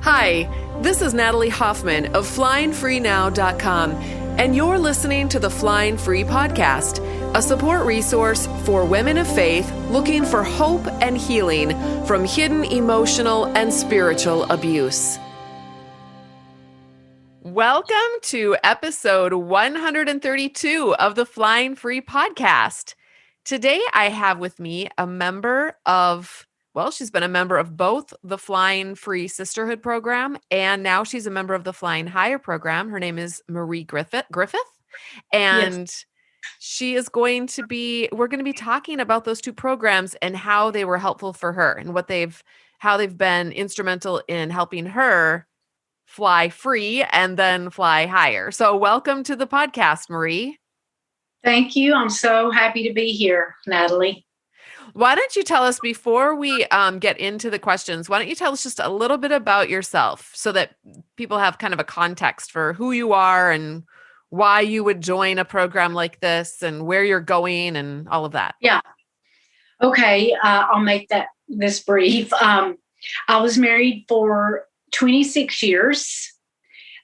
Hi, this is Natalie Hoffman of FlyingFreeNow.com, and you're listening to the Flying Free Podcast, a support resource for women of faith looking for hope and healing from hidden emotional and spiritual abuse. Welcome to episode 132 of the Flying Free Podcast. Today I have with me a member of she's been a member of both the Flying Free Sisterhood program, and now she's a member of the Flying Higher program. Her name is Marie Griffith. And yes. We're going to be talking about those two programs and how they were helpful for her and how they've been instrumental in helping her fly free and then fly higher. So welcome to the podcast, Marie. Thank you. I'm so happy to be here, Natalie. Why don't you tell us, before we get into the questions, why don't you tell us just a little bit about yourself so that people have kind of a context for who you are and why you would join a program like this and where you're going and all of that. Yeah. Okay. I'll make this brief. I was married for 26 years.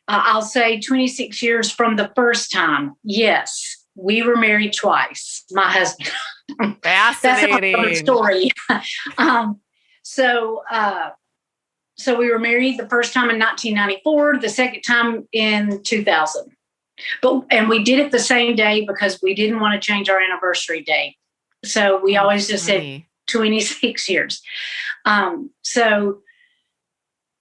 I'll say 26 years from the first time. Yes. We were married twice, my husband. Fascinating. That's a story. So we were married the first time in 1994, the second time in 2000. And we did it the same day because we didn't want to change our anniversary date. So we always just said 26 years. So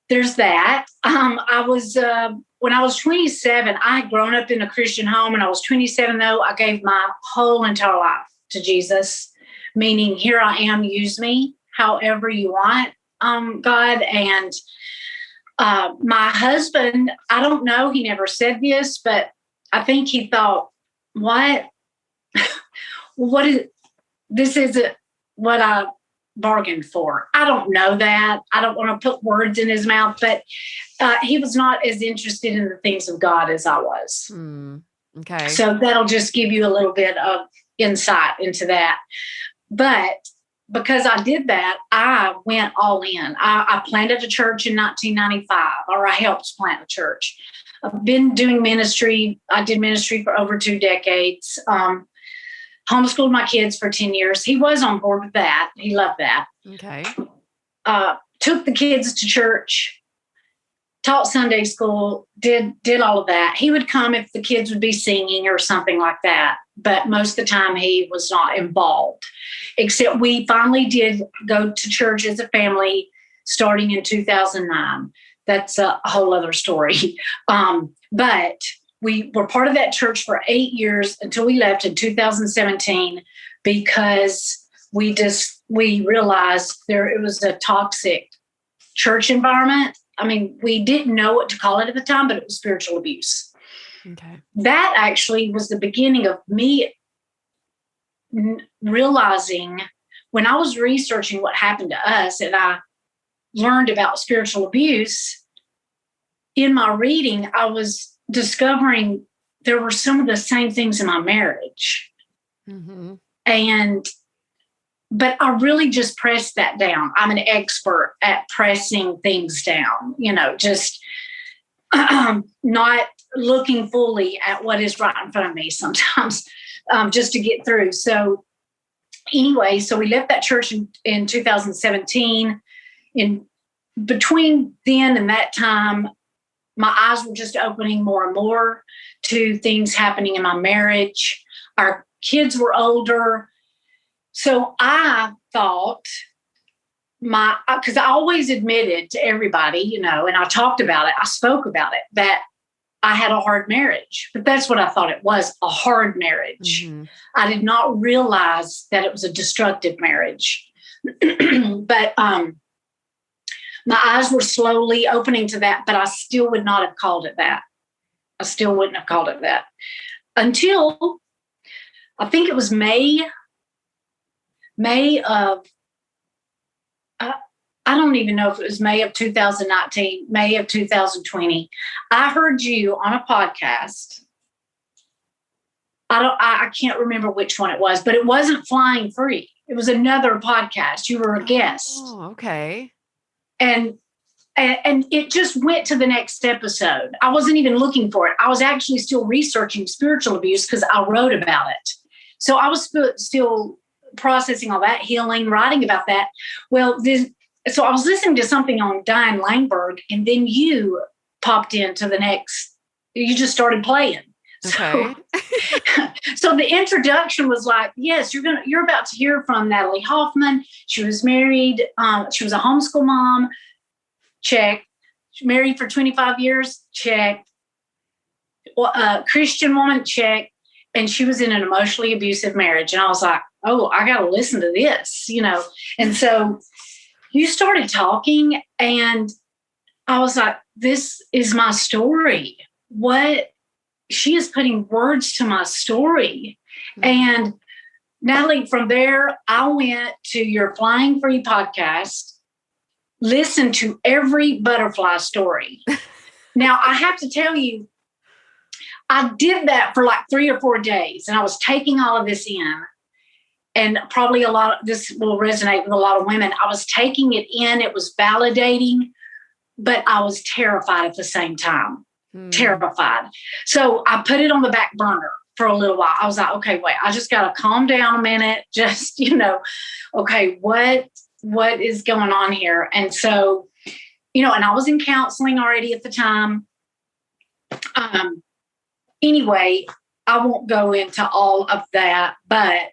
there's that. When I was 27, I had grown up in a Christian home, and I was 27, though. I gave my whole entire life to Jesus, meaning here I am, use me however you want, God. And my husband, I don't know, he never said this, but I think he thought, this isn't what I bargained for. I don't know that. I don't want to put words in his mouth, but he was not as interested in the things of God as I was. Okay. So that'll just give you a little bit of insight into that. But because I did that, I went all in. I planted a church in 1995, or I helped plant a church. I've been doing ministry. I did ministry for over 2 decades. Homeschooled my kids for 10 years. He was on board with that. He loved that. Okay. Took the kids to church, taught Sunday school, did all of that. He would come if the kids would be singing or something like that. But most of the time he was not involved, except we finally did go to church as a family starting in 2009. That's a whole other story. But we were part of that church for 8 years until we left in 2017 because we realized it was a toxic church environment. I mean, we didn't know what to call it at the time, but it was spiritual abuse. Okay. That actually was the beginning of me realizing, when I was researching what happened to us and I learned about spiritual abuse, in my reading, I was discovering there were some of the same things in my marriage. Mm-hmm. But I really just pressed that down. I'm an expert at pressing things down, just not looking fully at what is right in front of me sometimes, just to get through. So anyway, we left that church in 2017. In between then and that time, my eyes were just opening more and more to things happening in my marriage. Our kids were older. So I thought because I always admitted to everybody, and I talked about it, I spoke about it, that I had a hard marriage. But that's what I thought it was, a hard marriage. Mm-hmm. I did not realize that it was a destructive marriage. But my eyes were slowly opening to that, but I still would not have called it that. I still wouldn't have called it that until I think it was May of, I don't even know if it was May of 2019, May of 2020. I heard you on a podcast. I can't remember which one it was, but it wasn't Flying Free. It was another podcast. You were a guest. Oh, okay. And and it just went to the next episode. I wasn't even looking for it. I was actually still researching spiritual abuse because I wrote about it. So I was still processing all that, healing, writing about that. Well, so I was listening to something on Diane Langberg, and then you popped into the next, you just started playing. Okay. So the introduction was like, yes, you're about to hear from Natalie Hoffman. She was married. She was a homeschool mom. Check. Married for 25 years. Check. Christian woman. Check. And she was in an emotionally abusive marriage. And I was like, oh, I got to listen to this, And so you started talking, and I was like, this is my story. What? She is putting words to my story. Mm-hmm. And Natalie, from there, I went to your Flying Free podcast, listened to every butterfly story. Now, I have to tell you, I did that for like 3 or 4 days, and I was taking all of this in. And probably a lot of this will resonate with a lot of women. I was taking it in. It was validating, but I was terrified at the same time. Terrified. So I put it on the back burner for a little while. I was like, okay, wait, I just got to calm down a minute. Just, okay, what is going on here? And so, and I was in counseling already at the time. Anyway, I won't go into all of that, but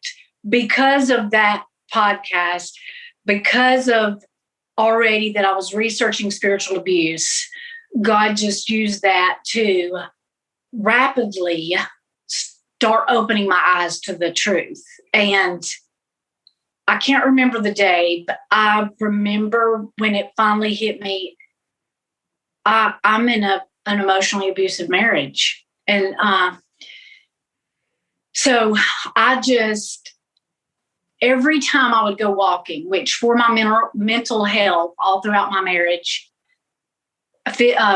because of that podcast, because of already that I was researching spiritual abuse, God just used that to rapidly start opening my eyes to the truth. And I can't remember the day, but I remember when it finally hit me, I'm in an emotionally abusive marriage. And so I just, every time I would go walking, which for my mental health all throughout my marriage,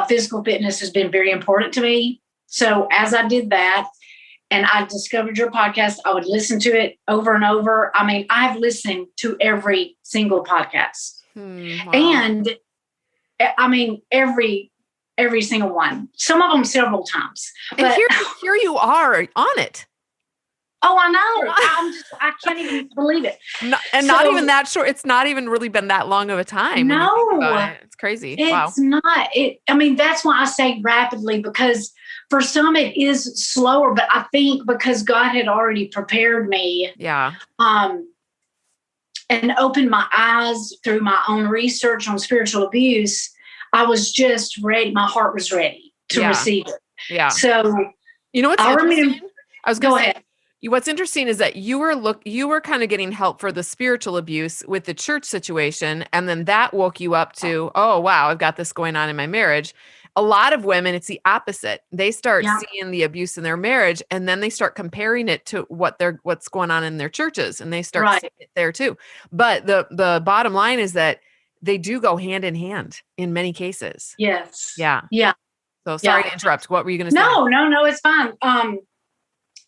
physical fitness has been very important to me. So as I did that and I discovered your podcast, I would listen to it over and over. I mean, I've listened to every single podcast. Wow. And I mean, every single one, some of them several times. And but here you are on it. Oh, I know. I can't even believe it. Not even that short. It's not even really been that long of a time. No, it's crazy. It's not. That's why I say rapidly, because for some it is slower, but I think because God had already prepared me. Yeah. And opened my eyes through my own research on spiritual abuse, I was just ready. My heart was ready to receive it. Yeah. So, what's interesting? I was go ahead. What's interesting is that you were kind of getting help for the spiritual abuse with the church situation. And then that woke you up to, oh, wow, I've got this going on in my marriage. A lot of women, it's the opposite. They start seeing the abuse in their marriage, and then they start comparing it to what's going on in their churches, and they start seeing it there too. But the bottom line is that they do go hand in hand in many cases. Yes. Yeah. Yeah. So sorry to interrupt. What were you going to say? No, it's fine.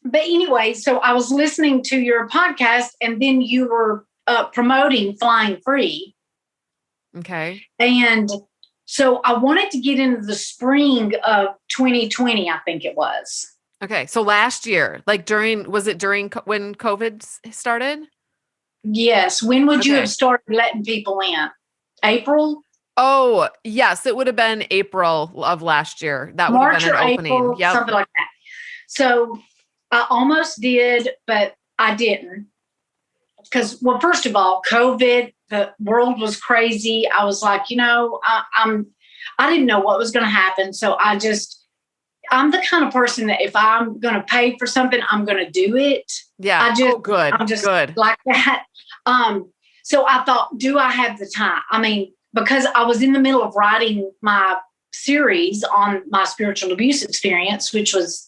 But anyway, so I was listening to your podcast, and then you were promoting Flying Free. Okay. And so I wanted to get into the spring of 2020, I think it was. Okay. So last year, was it during when COVID started? Yes. When would you have started letting people in? April? Oh, yes. It would have been April of last year. That would have been an opening. April, something like that. So I almost did, but I didn't. Because, well, first of all, COVID, the world was crazy. I was like, I didn't know what was going to happen. So I'm the kind of person that if I'm going to pay for something, I'm going to do it. Yeah. Good. I'm just good. Like that. So I thought, do I have the time? I mean, because I was in the middle of writing my series on my spiritual abuse experience, which was,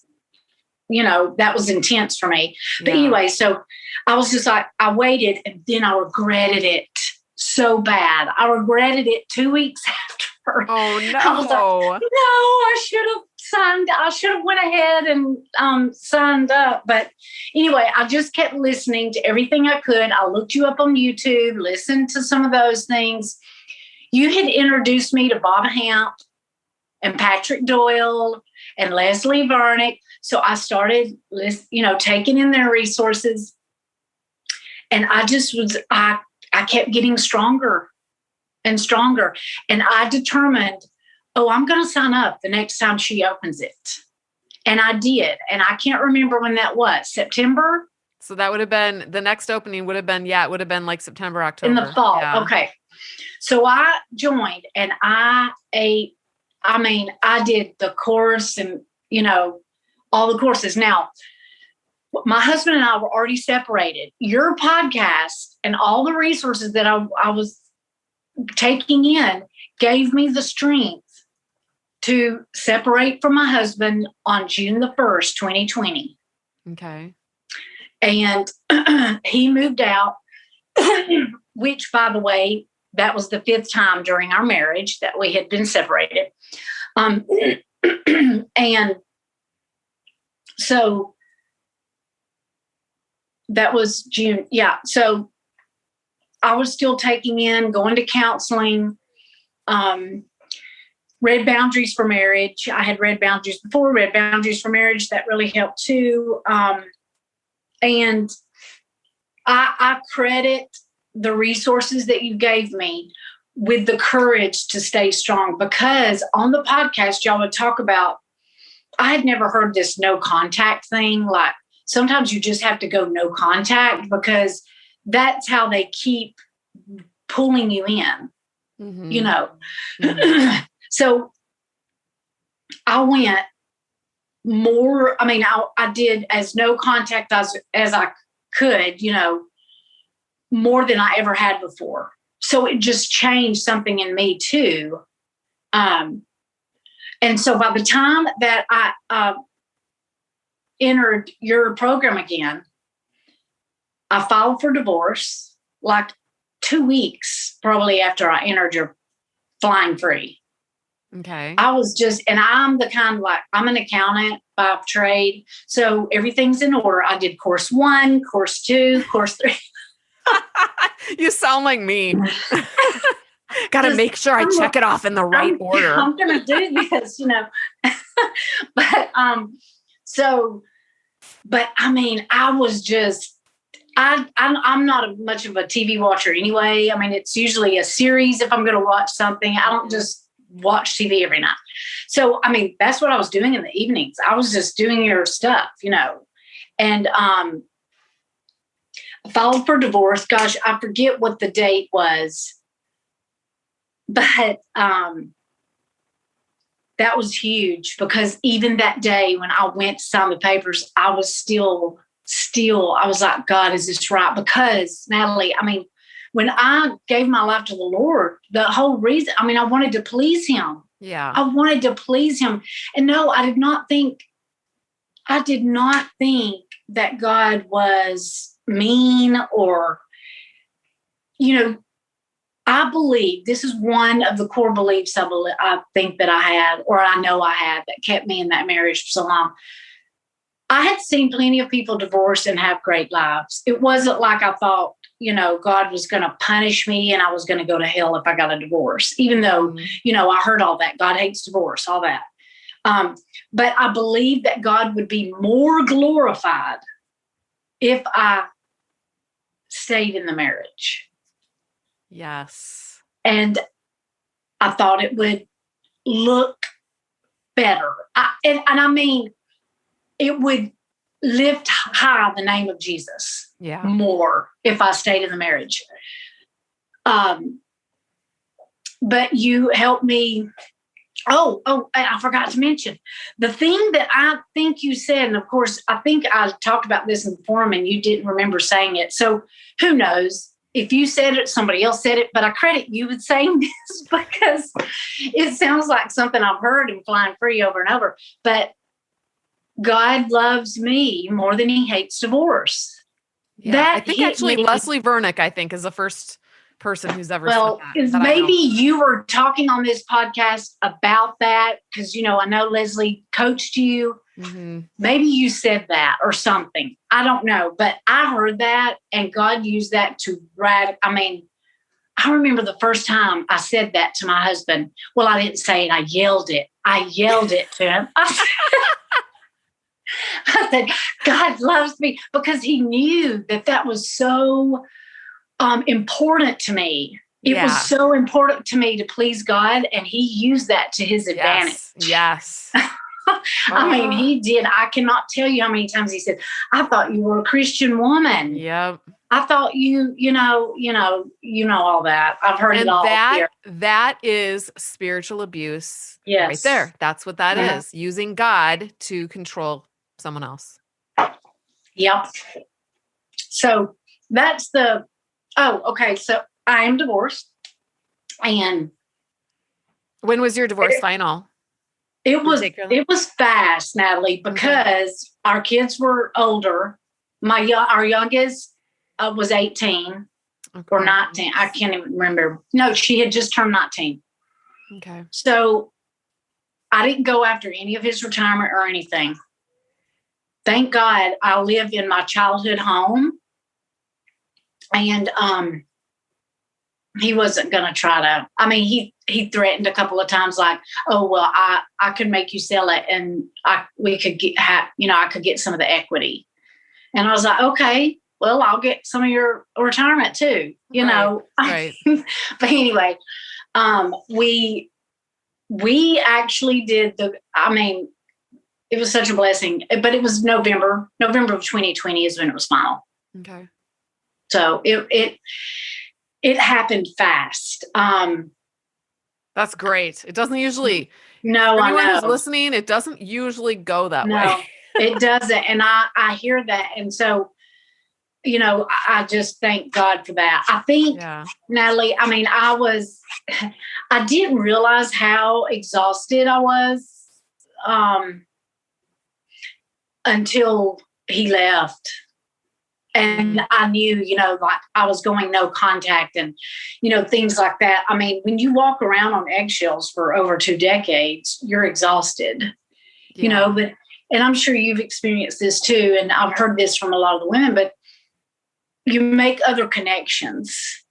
that was intense for me. But anyway, so I was just like, I waited, and then I regretted it so bad. I regretted it 2 weeks after. Oh, no. I was like, I should have went ahead and signed up. But anyway, I just kept listening to everything I could. I looked you up on YouTube, listened to some of those things. You had introduced me to Bob Hamp and Patrick Doyle and Leslie Vernick. So I started, taking in their resources. And I kept getting stronger and stronger. And I determined, I'm going to sign up the next time she opens it. And I did. And I can't remember when that was. September? So that would have been, the next opening would have been, it would have been like September, October. In the fall. Yeah. Okay. So I joined and I did the course and, all the courses. Now, my husband and I were already separated. Your podcast and all the resources that I was taking in gave me the strength to separate from my husband on June the 1st, 2020. Okay. And he moved out, which, by the way, that was the 5th time during our marriage that we had been separated. And so that was June. Yeah. So I was still taking in, going to counseling, read Boundaries for Marriage. I had read Boundaries before, read Boundaries for Marriage. That really helped too. And I credit the resources that you gave me with the courage to stay strong, because on the podcast, y'all would talk about, I had never heard this no contact thing. Like sometimes you just have to go no contact because that's how they keep pulling you in, Mm-hmm. So I went more, I did as no contact as I could, more than I ever had before. So it just changed something in me too. And so by the time that I entered your program again, I filed for divorce like 2 weeks probably after I entered your Flying Free. Okay. I was just, and I'm the kind of like, I'm an accountant by trade. So everything's in order. I did course 1, course 2, course 3. You sound like me. Got to make sure I check it off in the right order. I'm going to do this, But, I was just, I'm not much of a TV watcher anyway. It's usually a series if I'm going to watch something. I don't just watch TV every night. So, that's what I was doing in the evenings. I was just doing your stuff, and I filed for divorce. Gosh, I forget what the date was, but that was huge because even that day when I went to sign the papers, I was still, I was like, God, is this right? Because Natalie, when I gave my life to the Lord, the whole reason, I wanted to please him. Yeah. I wanted to please him. And no, I did not think that God was mean or, I believe this is one of the core beliefs I think that I had, or I know I had, that kept me in that marriage for so long. I had seen plenty of people divorce and have great lives. It wasn't like I thought, God was going to punish me and I was going to go to hell if I got a divorce, even though, I heard all that. God hates divorce, all that. But I believe that God would be more glorified if I stayed in the marriage. Yes. And I thought it would look better. It would lift high the name of Jesus more if I stayed in the marriage. But you helped me. Oh, I forgot to mention the thing that I think you said. And of course, I think I talked about this in the forum and you didn't remember saying it. So who knows if you said it, somebody else said it, but I credit you with saying this because it sounds like something I've heard in Flying Free over and over. But God loves me more than he hates divorce. Yeah, I think actually Leslie Vernick, I think, is the first person who's ever said that. Maybe you were talking on this podcast about that because, I know Leslie coached you. Mm-hmm. Maybe you said that or something. I don't know. But I heard that and God used that to I I remember the first time I said that to my husband. Well, I didn't say it. I yelled it. I yelled it to him. I said, God loves me, because he knew that that was so important to me. It was so important to me to please God, and he used that to his advantage. Yes. I mean, he did. I cannot tell you how many times he said, I thought you were a Christian woman. Yep. I thought you know all that. I've heard it all here. That is spiritual abuse. Yes. Right there. That's what that is. Using God to control someone else. Yep. So that's okay. So I am divorced. And when was your divorce final? It was fast, Natalie, because our kids were older. Our youngest was 18 or 19. I can't even remember. No, she had just turned 19. Okay. So I didn't go after any of his retirement or anything. Thank God I live in my childhood home. And he wasn't going to try to, I mean, he threatened a couple of times, like, oh, well, I could make you sell it, and we could I could get some of the equity. And I was like, okay, well, I'll get some of your retirement too, you know. Right. But anyway, we actually did it was such a blessing, but it was November of 2020 is when it was final. Okay. So it happened fast. That's great. It doesn't usually. No, for anyone I know. who's listening, it doesn't usually go that way. No, it doesn't. And I hear that. And so, I just thank God for that. I think, Natalie, I mean, I didn't realize how exhausted I was until he left. And I knew, like I was going no contact and, things like that. I mean, when you walk around on eggshells for over 2 decades, you're exhausted, and I'm sure you've experienced this too. And I've heard this from a lot of the women, but you make other connections.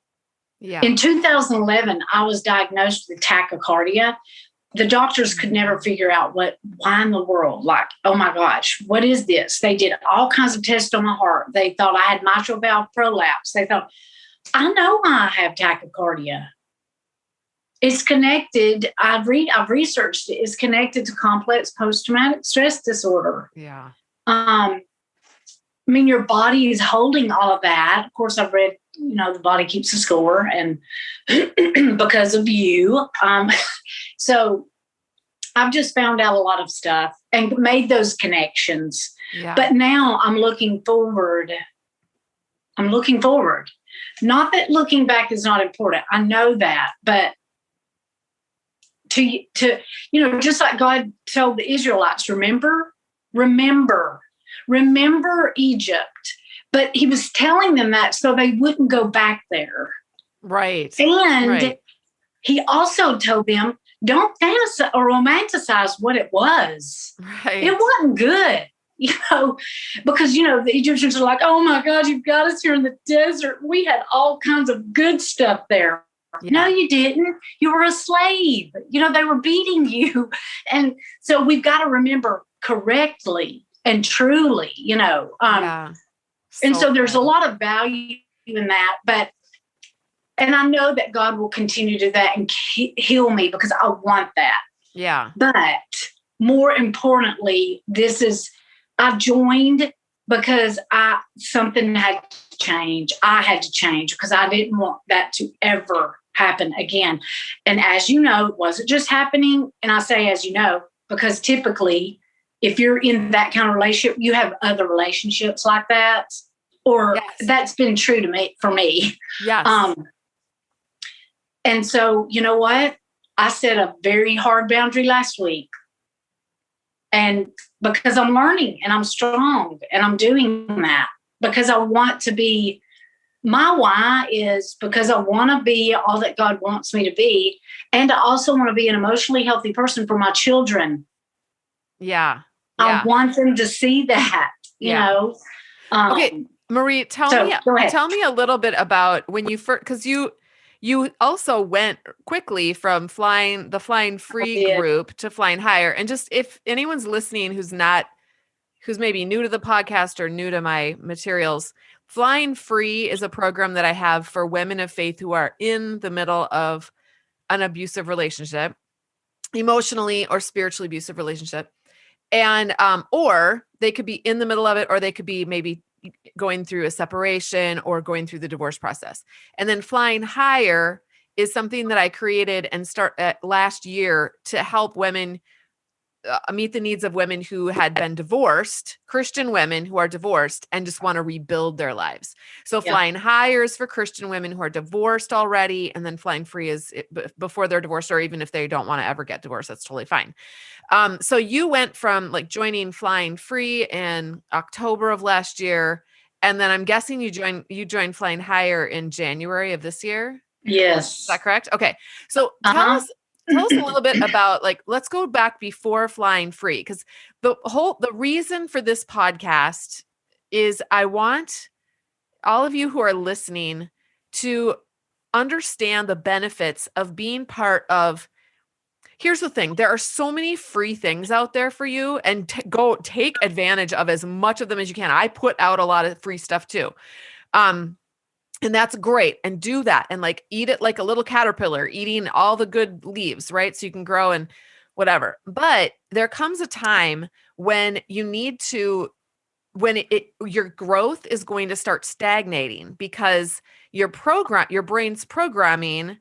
Yeah. In 2011, I was diagnosed with tachycardia. The doctors could never figure out why in the world, like, oh my gosh, what is this? They did all kinds of tests on my heart. They thought I had mitral valve prolapse. They thought, I know I have tachycardia. It's connected. I've researched it. It's connected to complex post-traumatic stress disorder. Yeah. I mean, your body is holding all of that. Of course, I've read, the body keeps a score, and because of you. So I've just found out a lot of stuff and made those connections. Yeah. But now I'm looking forward. Not that looking back is not important. I know that, but to just like God told the Israelites, remember Egypt. But he was telling them that so they wouldn't go back there. Right. And he also told them, don't fantasize or romanticize what it was. Right. It wasn't good, because, the Egyptians are like, oh my God, you've got us here in the desert. We had all kinds of good stuff there. Yeah. No, you didn't. You were a slave. They were beating you. And so we've got to remember correctly and truly, So there's a lot of value in that, and I know that God will continue to do that and heal me because I want that. Yeah. But more importantly, I joined because something had to change. I had to change because I didn't want that to ever happen again. And as you know, it wasn't just happening. And I say, as you know, because typically if you're in that kind of relationship, you have other relationships like that, or that's been true for me. Yes. And so, you know what? I set a very hard boundary last week. And because I'm learning and I'm strong and I'm doing that because I want to be, my why is because I want to be all that God wants me to be. And I also want to be an emotionally healthy person for my children. Yeah. I want them to see that, you know. Okay, Marie, tell me a little bit about when you first, because you also went quickly from the flying free did. group to flying higher. And just if anyone's listening who's maybe new to the podcast or new to my materials, Flying Free is a program that I have for women of faith who are in the middle of an abusive relationship, emotionally or spiritually abusive relationship. And or they could be in the middle of it, or they could be maybe going through a separation or going through the divorce process. And then Flying Higher is something that I created and start last year to help women meet the needs of women who had been divorced, Christian women who are divorced and just want to rebuild their lives. So Flying Higher is for Christian women who are divorced already, and then Flying Free is before they're divorced, or even if they don't want to ever get divorced, that's totally fine. So you went from like joining Flying Free in October of last year, and then I'm guessing you joined Flying Higher in January of this year. Yes. Is that correct? Okay. So tell us a little bit about, like, let's go back before Flying Free, because the reason for this podcast is I want all of you who are listening to understand the benefits of being part of. Here's the thing. There are so many free things out there for you, and go take advantage of as much of them as you can. I put out a lot of free stuff too. And that's great. And do that and like eat it like a little caterpillar, eating all the good leaves, right? So you can grow and whatever. But there comes a time when you need to, your growth is going to start stagnating because your brain's programming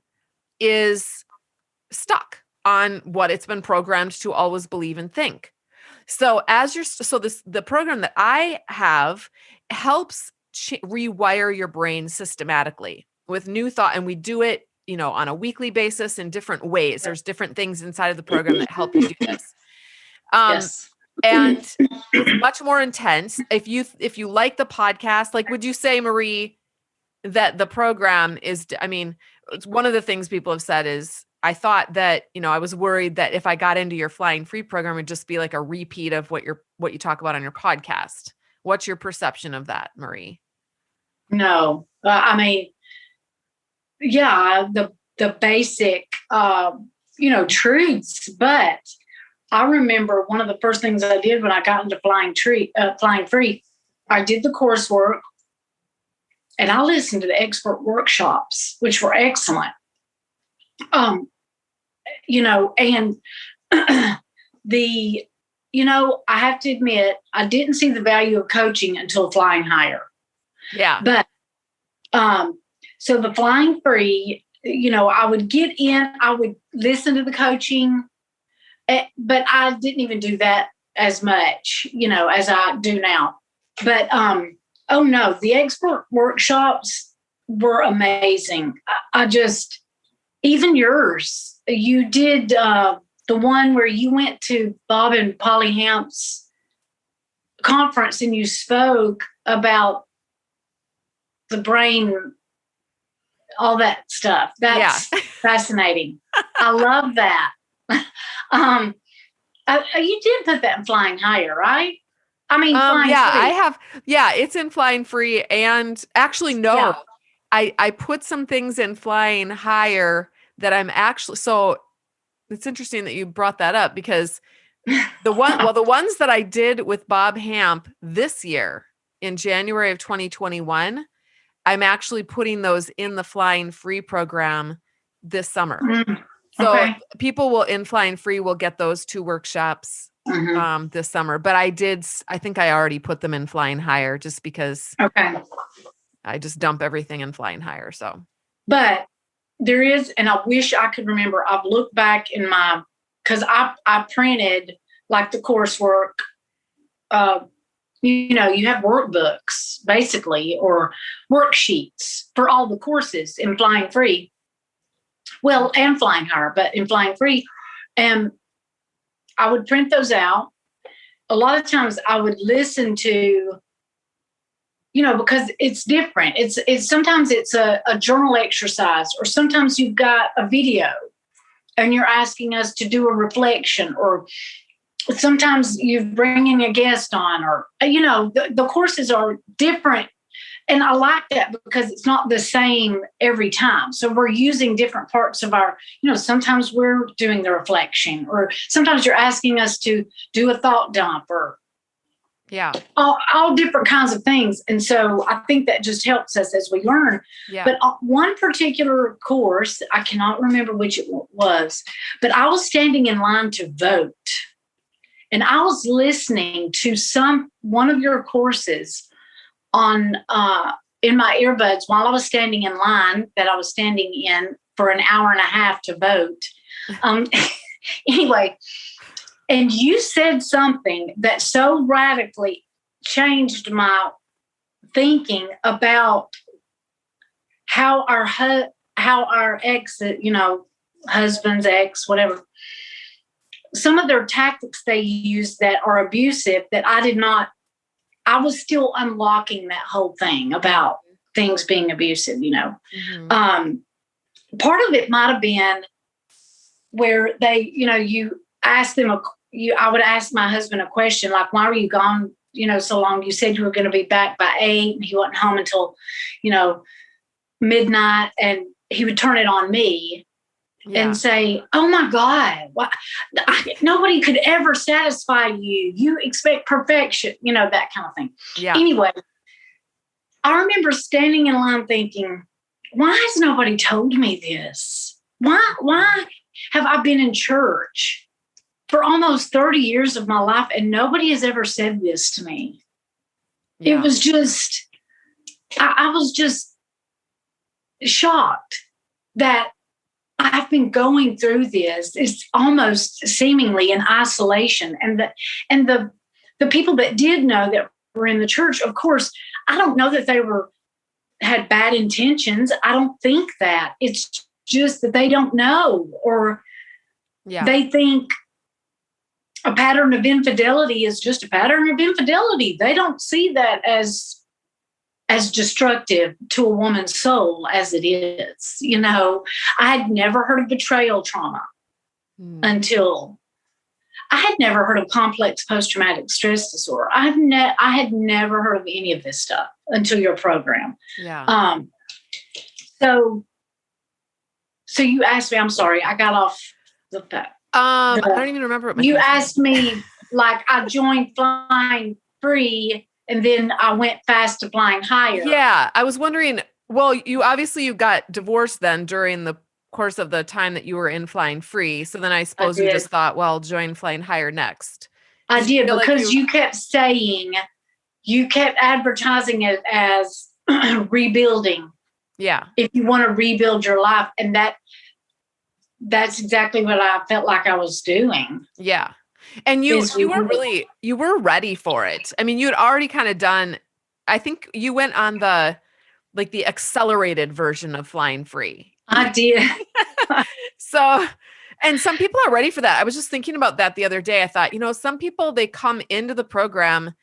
is stuck on what it's been programmed to always believe and think. So the program that I have helps rewire your brain systematically with new thought. And we do it, on a weekly basis in different ways. There's different things inside of the program that help you do this. Yes. And it's much more intense. If you like the podcast, like, would you say, Marie, that the program is, it's one of the things people have said is, I thought that, I was worried that if I got into your Flying Free program, it'd just be like a repeat of what you talk about on your podcast. What's your perception of that, Marie? No, the basic, truths. But I remember one of the first things I did when I got into Flying Free, I did the coursework, and I listened to the expert workshops, which were excellent. And I have to admit, I didn't see the value of coaching until Flying Higher. Yeah. But, so the Flying Free, I would get in, I would listen to the coaching, but I didn't even do that as much, as I do now. But, oh no, the expert workshops were amazing. I just, even yours, you did, the one where you went to Bob and Polly Hamp's conference and you spoke about the brain, all that stuff. That's fascinating. I love that. You did put that in Flying Higher, right? Flying Free. I have. Yeah, it's in Flying Free, and actually, no, yeah. I put some things in Flying Higher that I'm actually. So it's interesting that you brought that up, because the ones that I did with Bob Hamp this year in January of 2021, I'm actually putting those in the Flying Free program this summer. So people in Flying Free will get those 2 workshops this summer. But I think I already put them in Flying Higher just because I just dump everything in Flying Higher. So, but there is, and I wish I could remember, I've looked back in because I printed like the coursework, you have workbooks basically, or worksheets for all the courses in Flying Free. Well, and Flying Higher, but in Flying Free. And I would print those out. A lot of times I would listen to, because it's different. It's sometimes it's a journal exercise, or sometimes you've got a video and you're asking us to do a reflection, or sometimes you're bringing a guest on, or, the courses are different. And I like that because it's not the same every time. So we're using different parts of our, sometimes we're doing the reflection, or sometimes you're asking us to do a thought dump, or all different kinds of things. And so I think that just helps us as we learn. Yeah. But one particular course, I cannot remember which it was, but I was standing in line to vote. And I was listening to one of your courses on in my earbuds while I was standing in line that I was standing in for an hour and a half to vote. Anyway, and you said something that so radically changed my thinking about how our ex, husbands, ex, whatever, some of their tactics they use that are abusive that I was still unlocking that whole thing about things being abusive, Mm-hmm. Part of it might have been where they, you ask them, I would ask my husband a question like, why were you gone, so long? You said you were going to be back by 8 and he wasn't home until, midnight, and he would turn it on me. Yeah. And say, oh my God, nobody could ever satisfy you. You expect perfection, that kind of thing. Yeah. Anyway, I remember standing in line thinking, why has nobody told me this? Why have I been in church for almost 30 years of my life and nobody has ever said this to me? Yeah. It was just, I was just shocked that I've been going through this. It's almost seemingly in isolation. And the people that did know that were in the church, of course, I don't know that they had bad intentions. I don't think that. It's just that they don't know, or they think a pattern of infidelity is just a pattern of infidelity. They don't see that as destructive to a woman's soul as it is. I had never heard of betrayal trauma until I had never heard of complex post-traumatic stress disorder. I had never heard of any of this stuff until your program. Yeah. So you asked me, I'm sorry, I got off the I don't even remember what you asked me, like I joined Flying Free and then I went fast to flying higher. Yeah. I was wondering, well, you got divorced then during the course of the time that you were in Flying Free. So then I suppose you just thought, well, join Flying Higher next. I did, because you kept saying, you kept advertising it as rebuilding. Yeah. If you want to rebuild your life. And that's exactly what I felt like I was doing. Yeah. And you were ready for it. I mean, you had already kind of done, I think you went on the accelerated version of Flying Free. I did. So, and some people are ready for that. I was just thinking about that the other day. I thought, some people, they come into the program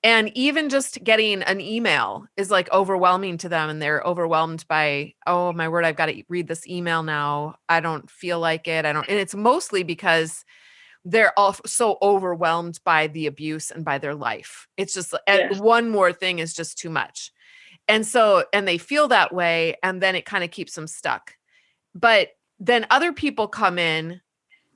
and even just getting an email is like overwhelming to them. And they're overwhelmed by, oh my word, I've got to read this email now. I don't feel like it. And it's mostly because they're all so overwhelmed by the abuse and by their life. It's just, and one more thing is just too much. And so, and they feel that way, and then it kind of keeps them stuck. But then other people come in,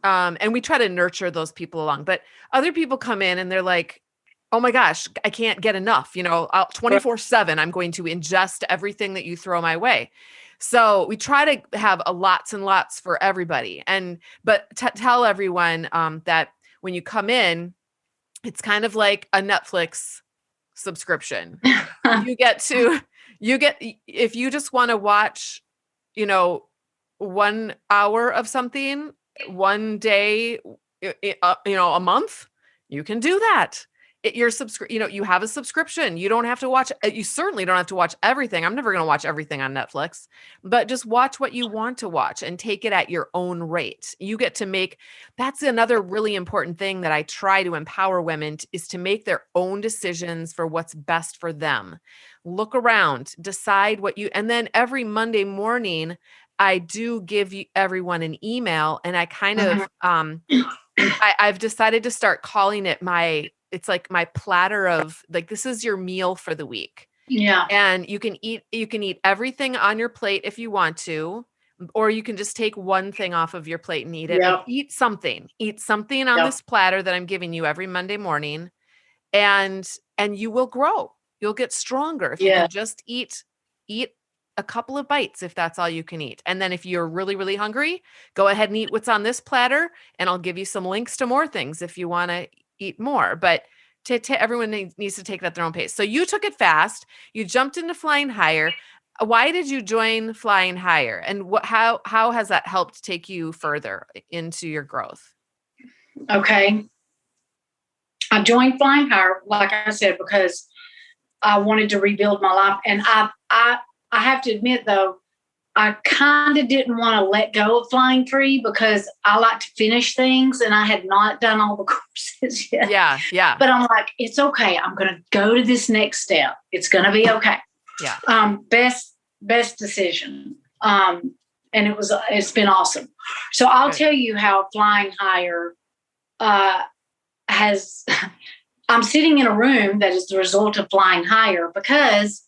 and we try to nurture those people along, but other people come in and they're like, oh my gosh, I can't get enough, 24/7, I'm going to ingest everything that you throw my way. So we try to have lots and lots for everybody. But tell everyone that when you come in, it's kind of like a Netflix subscription. If you just want to watch, 1 hour of something, one day, a month, you can do that. You have a subscription. You don't have to watch, you certainly don't have to watch everything. I'm never going to watch everything on Netflix, but just watch what you want to watch and take it at your own rate. You get to that's another really important thing that I try to empower women is to make their own decisions for what's best for them. Look around, decide and then every Monday morning, I do give everyone an email, and I kind of, I've decided to start calling it it's like my platter of this is your meal for the week. Yeah. And you can eat everything on your plate if you want to, or you can just take one thing off of your plate and eat it. But Yep. eat something on Yep. this platter that I'm giving you every Monday morning, and you will grow. You'll get stronger if you Yeah. can just eat a couple of bites, if that's all you can eat. And then if you're really, really hungry, go ahead and eat what's on this platter, and I'll give you some links to more things if you want to eat more. But everyone needs to take it at their own pace. So you took it fast. You jumped into flying higher. Why did you join flying higher? And how has that helped take you further into your growth? Okay. I joined Flying Higher, like I said, because I wanted to rebuild my life. And I have to admit, though, I kind of didn't want to let go of Flying Free because I like to finish things, and I had not done all the courses yet. Yeah, yeah. But I'm like, it's okay. I'm going to go to this next step. It's going to be okay. Yeah. Best decision. And it's been awesome. So I'll tell you how Flying Higher I'm sitting in a room that is the result of Flying Higher, because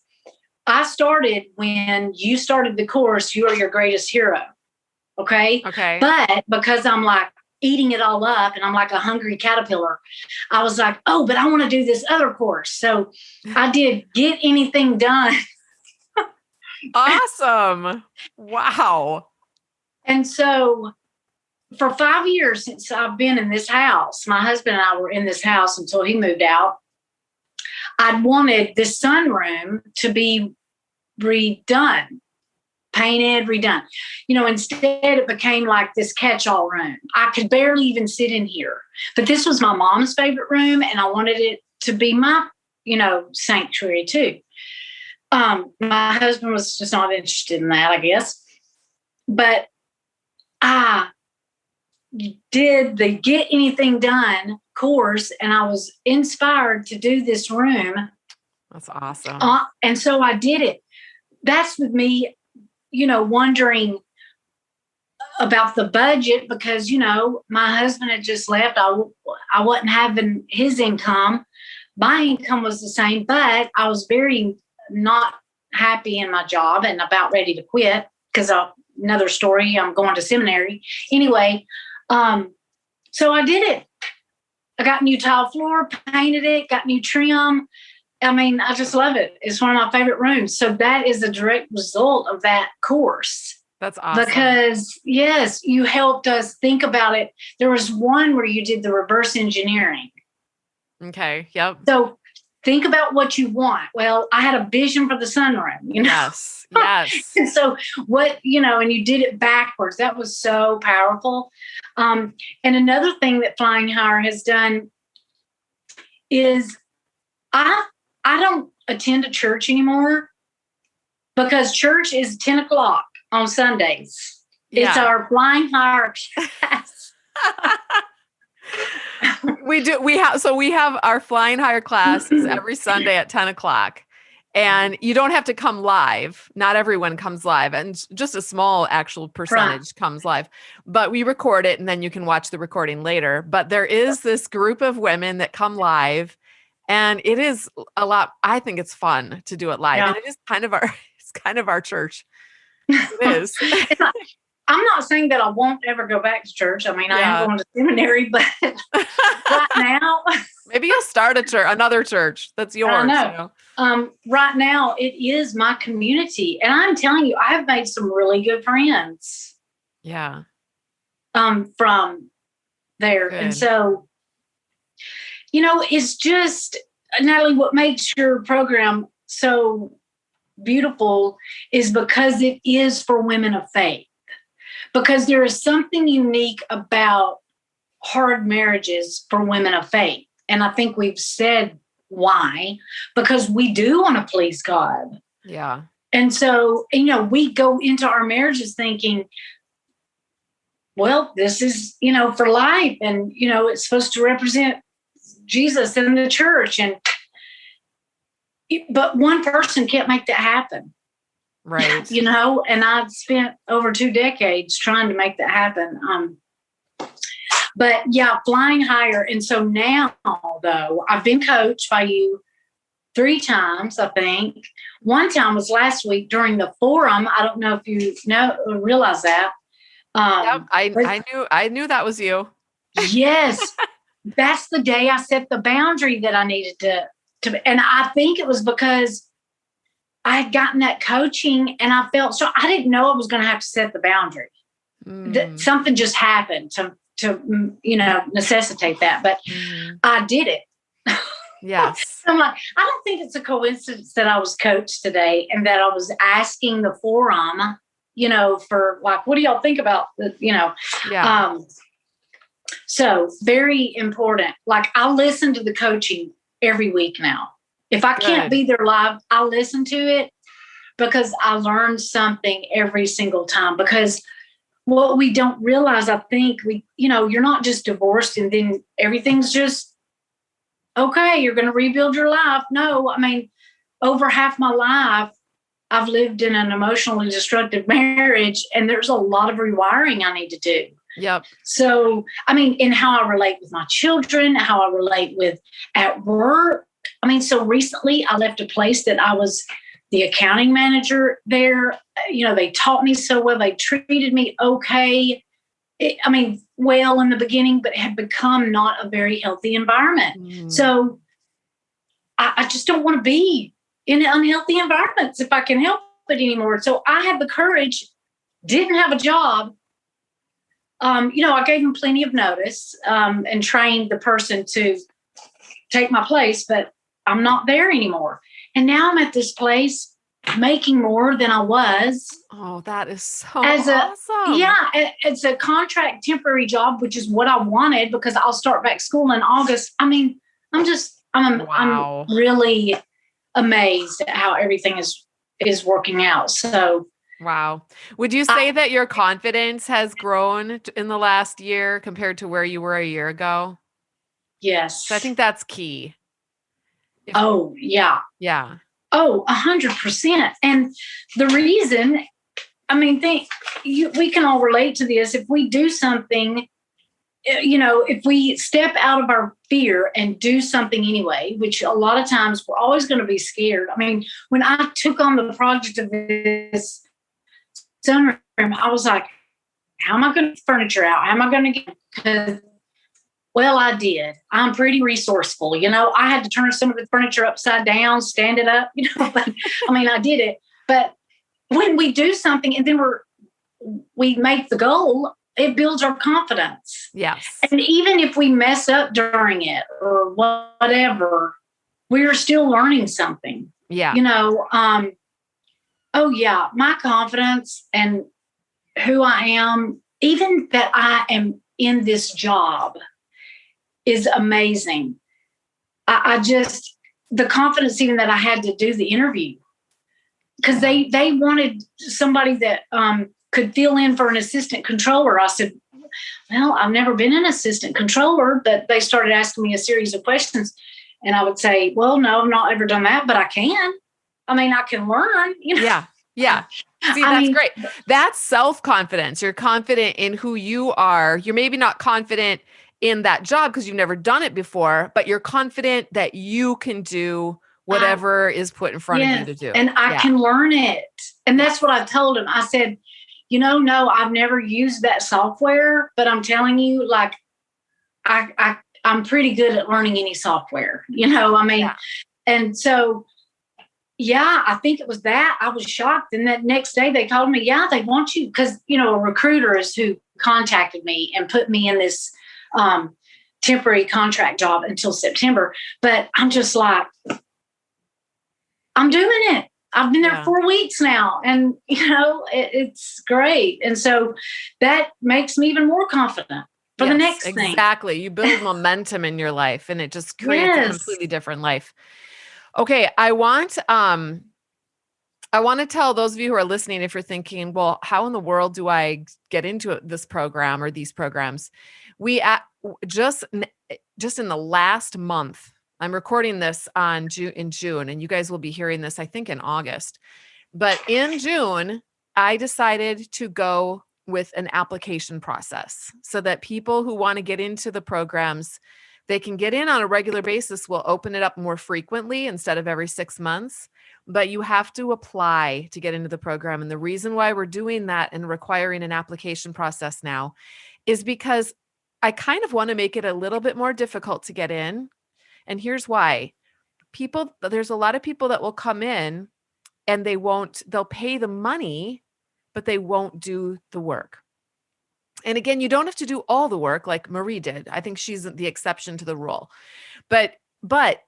I started when you started the course, You Are Your Greatest Hero. Okay. But because I'm like eating it all up and I'm like a hungry caterpillar, I was like, oh, but I want to do this other course. So I did Get Anything Done. Awesome. Wow. And so for 5 years since I've been in this house, my husband and I were in this house until he moved out. I'd wanted this sunroom to be redone, painted, redone. Instead it became like this catch-all room. I could barely even sit in here. But this was my mom's favorite room, and I wanted it to be my, sanctuary too. My husband was just not interested in that, I guess. But I did the Get Anything Done course, and I was inspired to do this room. That's awesome. And so I did it. That's with me, wondering about the budget because, my husband had just left. I wasn't having his income. My income was the same, but I was very not happy in my job and about ready to quit because another story, I'm going to seminary. Anyway, so I did it. I got new tile floor, painted it, got new trim. I mean, I just love it. It's one of my favorite rooms. So that is a direct result of that course. That's awesome. Because, yes, you helped us think about it. There was one where you did the reverse engineering. Okay. Yep. So think about what you want. Well, I had a vision for the sunroom, Yes. Yes. And so and you did it backwards. That was so powerful. And another thing that Flying Higher has done is I don't attend a church anymore because church is 10 o'clock on Sundays. Yeah. It's our Flying Higher class. We have our Flying Higher classes every Sunday at 10 o'clock. And you don't have to come live. Not everyone comes live, and just a small actual percentage comes live. But we record it, and then you can watch the recording later. But there is this group of women that come live, and it is a lot. I think it's fun to do it live, and it is kind of our church. It is. I'm not saying that I won't ever go back to church. I mean, I am going to seminary, but right now, maybe you'll start another church that's yours. I know. Right now, it is my community, and I'm telling you, I have made some really good friends. Yeah. From there, and so, it's just, Natalie, what makes your program so beautiful is because it is for women of faith. Because there is something unique about hard marriages for women of faith. And I think we've said why, because we do want to please God. Yeah. And so, we go into our marriages thinking, well, this is, for life. And, it's supposed to represent Jesus in the church. But one person can't make that happen. Right. And I've spent over 2 decades trying to make that happen. But yeah, Flying Higher. And so now, though, I've been coached by you 3 times, I think. One time was last week during the forum. I don't know if you realize that. Yep, I knew that was you. Yes, that's the day I set the boundary that I needed to, and I think it was because I had gotten that coaching and I felt so I didn't know I was going to have to set the boundary. Something just happened to necessitate that, but I did it. Yes. I'm like, I don't think it's a coincidence that I was coached today and that I was asking the forum, for like, what do y'all think about the, Yeah. So very important. Like I listen to the coaching every week now. If I can't be there live, I listen to it because I learn something every single time. Because what we don't realize, I think you're not just divorced and then everything's just okay. You're going to rebuild your life. No, I mean, over half my life, I've lived in an emotionally destructive marriage, and there's a lot of rewiring I need to do. Yep. So, I mean, in how I relate with my children, how I relate with at work. I mean, so recently I left a place that I was the accounting manager there. They taught me so well. They treated me okay. Well in the beginning, but had become not a very healthy environment. So I just don't want to be in unhealthy environments if I can help it anymore. So I had the courage, didn't have a job. I gave them plenty of notice and trained the person to take my place, but I'm not there anymore. And now I'm at this place making more than I was. Oh, that is so awesome. Yeah, it's a contract temporary job, which is what I wanted because I'll start back school in August. I mean, I'm really amazed at how everything is working out. So wow. Would you say that your confidence has grown in the last year compared to where you were a year ago? Yes. So I think that's key. Oh, yeah. Yeah. Oh, 100%. And the reason, we can all relate to this. If we do something, if we step out of our fear and do something anyway, which a lot of times we're always going to be scared. I mean, when I took on the project of this sunroom, I was like, how am I going to get furniture out? How am I going to get? Well, I did. I'm pretty resourceful. I had to turn some of the furniture upside down, stand it up, but I did it. But when we do something and then we make the goal, it builds our confidence. Yes. And even if we mess up during it or whatever, we're still learning something. Yeah. Oh yeah, my confidence and who I am, even that I am in this job is amazing. I just, the confidence even that I had to do the interview because they wanted somebody that could fill in for an assistant controller. I said, well, I've never been an assistant controller, but they started asking me a series of questions and I would say, well, no, I've not ever done that, but I can. I can learn. Yeah. Yeah. See, that's great. That's self-confidence. You're confident in who you are. You're maybe not confident in that job because you've never done it before, but you're confident that you can do whatever is put in front of you to do. And I can learn it. And that's what I told him. I said, no, I've never used that software, but I'm telling you, like, I'm pretty good at learning any software, and so, yeah, I think it was that. I was shocked. And that next day they told me, yeah, they want you because, a recruiter is who contacted me and put me in this temporary contract job until September. But I'm just like, I'm doing it. I've been there 4 weeks now and, it's great. And so that makes me even more confident for the next thing. Exactly. You build momentum in your life and it just creates a completely different life. Okay. I want to tell those of you who are listening, if you're thinking, well, how in the world do I get into this program or these programs? We just in the last month, I'm recording this in June, and you guys will be hearing this, I think, in August. But in June, I decided to go with an application process so that people who want to get into the programs, They can get in on a regular basis. We'll open it up more frequently instead of every 6 months, but you have to apply to get into the program. And the reason why we're doing that and requiring an application process now is because I kind of want to make it a little bit more difficult to get in. And here's why. There's a lot of people that will come in and they'll pay the money, but they won't do the work. And again, you don't have to do all the work like Marie did. I think she's the exception to the rule. But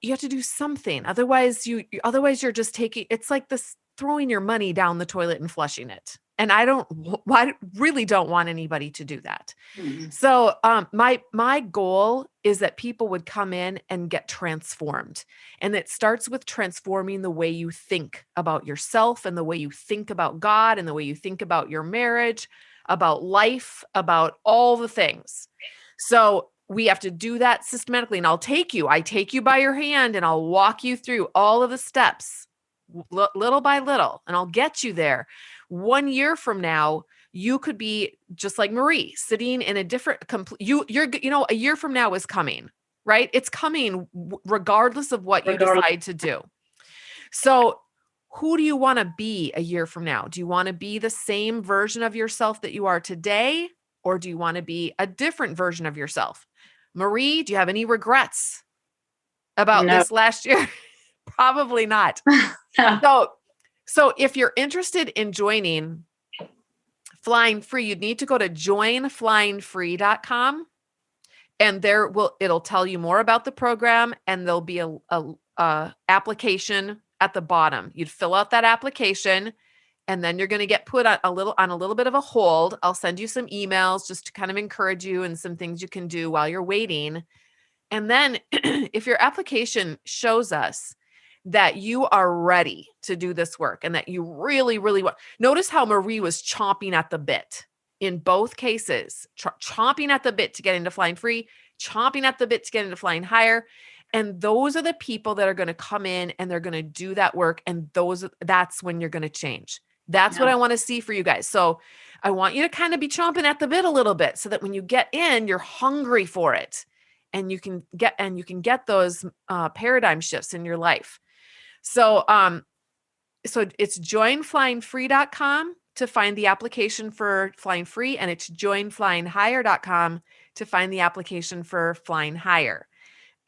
you have to do something. Otherwise you're just it's like this throwing your money down the toilet and flushing it. And I really don't want anybody to do that. Mm-hmm. So my goal is that people would come in and get transformed. And it starts with transforming the way you think about yourself and the way you think about God and the way you think about your marriage, about life, about all the things. So we have to do that systematically. And I take you by your hand and I'll walk you through all of the steps little by little, and I'll get you there. 1 year from now, you could be just like Marie, sitting in a different, a year from now is coming, right? It's coming regardless of what you decide to do. So who do you want to be a year from now? Do you want to be the same version of yourself that you are today? Or do you want to be a different version of yourself? Marie, do you have any regrets about this last year? Probably not. So if you're interested in joining Flying Free, you'd need to go to joinflyingfree.com, and it'll tell you more about the program, and there'll be a application at the bottom. You'd fill out that application, and then you're going to get put on a little bit of a hold. I'll send you some emails just to kind of encourage you and some things you can do while you're waiting. And then if your application shows us that you are ready to do this work and that you really, really want, notice how Marie was chomping at the bit in both cases, chomping at the bit to get into Flying Free, chomping at the bit to get into Flying Higher. And those are the people that are going to come in and they're going to do that work. And that's when you're going to change. That's what I want to see for you guys. So I want you to kind of be chomping at the bit a little bit so that when you get in, you're hungry for it and you can get those paradigm shifts in your life. So it's joinflyingfree.com to find the application for Flying Free, and it's joinflyinghigher.com to find the application for Flying Higher.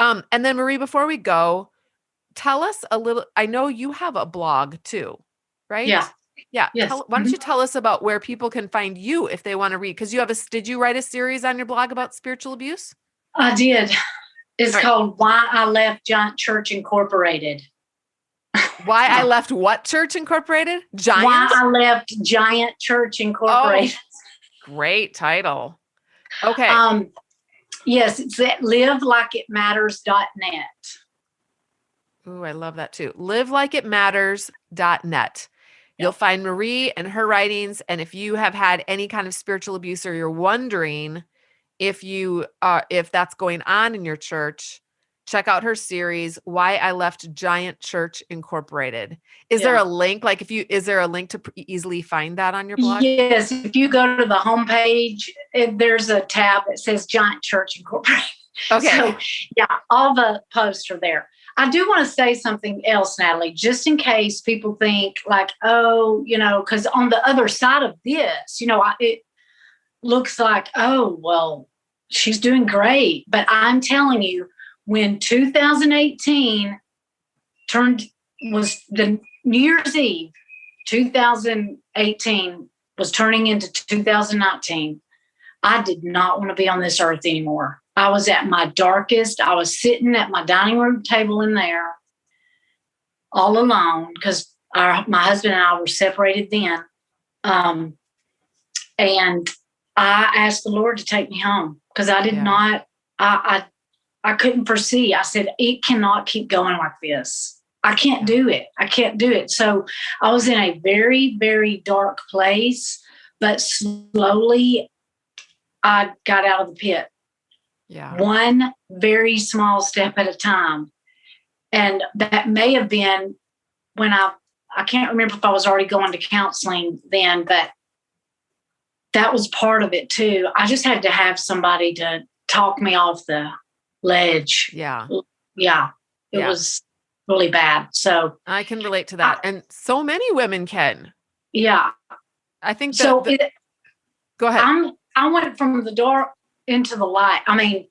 And then Marie, before we go, tell us a little, I know you have a blog too, right? Yeah. Yeah. Yes. Why don't you tell us about where people can find you if they want to read? Because did you write a series on your blog about spiritual abuse? I did. It's called Why I Left Giant Church Incorporated. Why I left what church incorporated? Giant? Why I left Giant Church Incorporated. Oh, great title. Okay. Yes, it's at livelikeitmatters.net. Ooh, I love that too. livelikeitmatters.net. You'll find Marie and her writings. And if you have had any kind of spiritual abuse or you're wondering if that's going on in your church, check out her series, Why I Left Giant Church Incorporated. Is there a link? Is there a link to easily find that on your blog? Yes. If you go to the homepage, there's a tab that says Giant Church Incorporated. Okay. So all the posts are there. I do want to say something else, Natalie, just in case people think like, because on the other side of this, it looks like, oh, well, she's doing great. But I'm telling you, when 2018 was the New Year's Eve, 2018 was turning into 2019, I did not want to be on this earth anymore. I was at my darkest. I was sitting at my dining room table in there all alone because my husband and I were separated then. And I asked the Lord to take me home because I did not, I couldn't foresee. I said, it cannot keep going like this. I can't do it. I can't do it. So I was in a very, very dark place, but slowly I got out of the pit. Yeah. One very small step at a time. And that may have been when I can't remember if I was already going to counseling then, but that was part of it too. I just had to have somebody to talk me off the ledge. Yeah. Yeah. It Yeah. was really bad. So I can relate to that. And so many women can. yeah. I think So go ahead. I went from the dark into the light. I mean,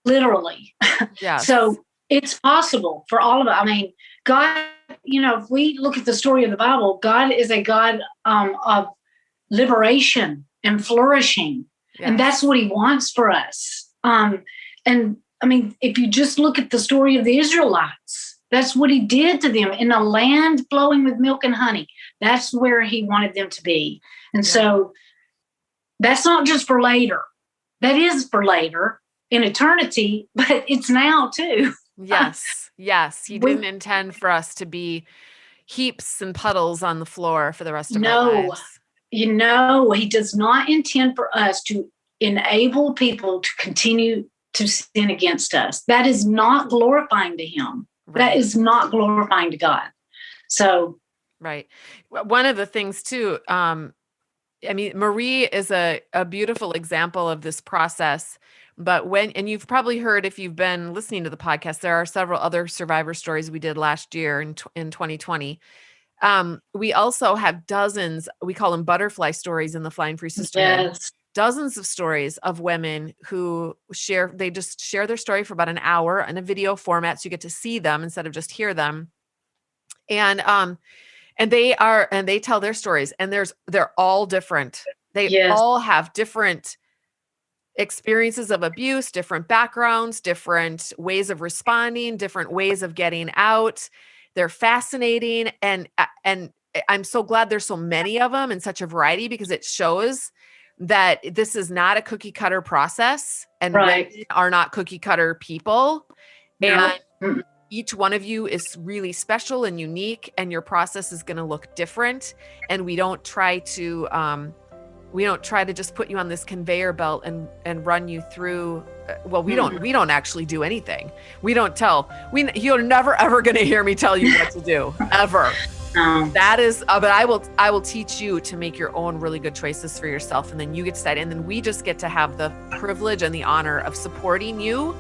literally. Yes. So it's possible for all of us. I mean, God, if we look at the story of the Bible, God is a God of liberation and flourishing. Yes. And that's what he wants for us. And I mean, if you just look at the story of the Israelites, that's what he did to them in a land flowing with milk and honey. That's where he wanted them to be. And so that's not just for later. That is for later in eternity, but it's now too. Yes. Yes. He didn't intend for us to be heaps and puddles on the floor for the rest of our lives. He does not intend for us to enable people to continue to sin against us. That is not glorifying to him. Right. That is not glorifying to God. So. Right. One of the things too, I mean, Marie is a beautiful example of this process. But and you've probably heard, if you've been listening to the podcast, there are several other survivor stories we did last year in 2020. We also have dozens, we call them butterfly stories in the Flying Free Sisterhood. Yes. Dozens of stories of women who they just share their story for about an hour in a video format. So you get to see them instead of just hear them. And they tell their stories, and they're all different. They all have different experiences of abuse, different backgrounds, different ways of responding, different ways of getting out. They're fascinating. And I'm so glad there's so many of them and such a variety, because it shows that this is not a cookie cutter process, and women are not cookie cutter people. No. And each one of you is really special and unique, and your process is going to look different. And we don't try to just put you on this conveyor belt and run you through. Well, we don't actually do anything. We don't you're never ever going to hear me tell you what to do ever. That is, but I will teach you to make your own really good choices for yourself. And then you get to decide. And then we just get to have the privilege and the honor of supporting you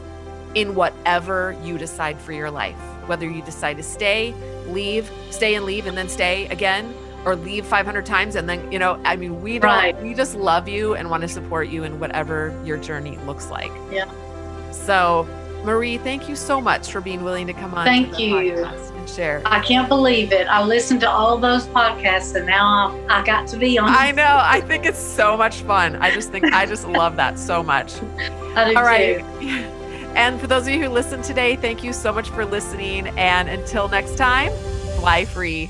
in whatever you decide for your life, whether you decide to stay and leave, and then stay again, or leave 500 times. And then, we just love you and want to support you in whatever your journey looks like. Yeah. So Marie, thank you so much for being willing to come on. Thank you. And share. I can't believe it. I listened to all those podcasts, and now I got to be on. I know. I think it's so much fun. I just love that so much. I do all right. too. And for those of you who listened today, thank you so much for listening. And until next time, fly free.